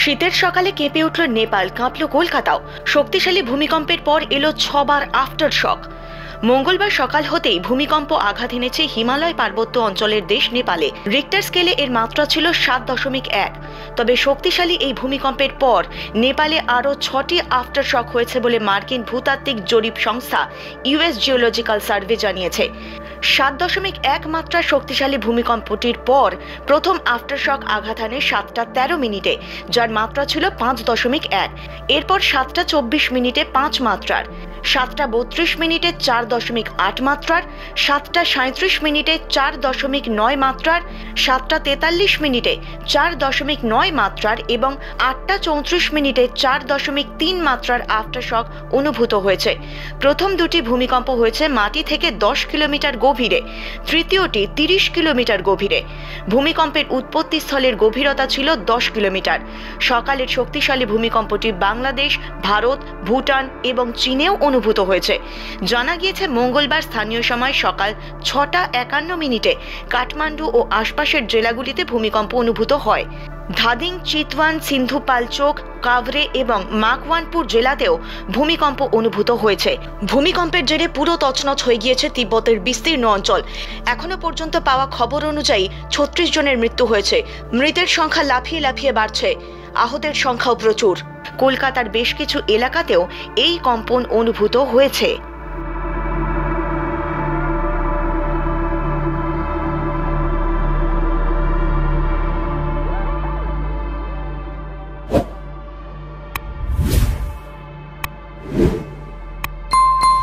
শীতের সকালে কেঁপে উঠল নেপাল, কাঁপল কলকাতাও। শক্তিশালী ভূমিকম্পের পর এলো 6 বার আফটার শক। মঙ্গলবার সকাল হতেই ভূমিকম্প আঘাত এনেছে হিমালয় পার্বত্য অঞ্চলের দেশ নেপালে। রিক্টার স্কেলে এর মাত্রা ছিল 7.1। তবে শক্তিশালী এই ভূমিকম্পের পর নেপালে আরও 6টি আফটার শক হয়েছে বলে মার্কিন ভূতাত্ত্বিক জরিপ সংস্থা ইউএস জিওলজিক্যাল সার্ভে জানিয়েছে। 7.1 মাত্রার শক্তিশালী ভূমিকম্পটির পর প্রথম আফটারশক আঘাত আনে 7টা 13 মিনিটে, যার মাত্রা ছিল 5.1। এরপর 7টা 24 মিনিটে 5 মাত্রার, 7টা 32 মিনিটে 4.8 মাত্রার, 7টা 37 মিনিটে 4.9 মাত্রার, 7টা 43 মিনিটে 4.9 মাত্রার এবং 8টা 34 মিনিটে 4.3 মাত্রার আফটারশক অনুভূত হয়েছে। প্রথম দুটি ভূমিকম্প হয়েছে মাটি থেকে 10 কিলোমিটার গভীরে, তৃতীয়টি 30 কিলোমিটার গভীরে। ভূমিকম্পের উৎপত্তিস্থলের গভীরতা ছিল 10 কিলোমিটার। সকালের শক্তিশালী ভূমিকম্পটি বাংলাদেশ, ভারত, ভুটান এবং চীনেও অনুভূত হয়েছে। জানা গিয়েছে মঙ্গলবার স্থানীয় সময় সকাল 6টা 51 মিনিটে কাঠমান্ডু ও আশপাশের জেলাগুলিতে ভূমিকম্প অনুভূত হয়। ধাদিং, চিতওয়ান, সিন্ধুপালচোক, কাভরে এবং মাকওয়ানপুর জেলাতেও ভূমিকম্প অনুভূত হয়েছে। ভূমিকম্পের জেরে পুরো তছনছ হয়ে গিয়েছে তিব্বতের বিস্তীর্ণ অঞ্চল। এখনো পর্যন্ত পাওয়া খবর অনুযায়ী 36 জনের মৃত্যু হয়েছে। মৃতের সংখ্যা লাফিয়ে লাফিয়ে বাড়ছে, আহতের সংখ্যাও প্রচুর। কলকাতার বেশ কিছু এলাকাতেও এই কম্পন অনুভূত হয়েছে।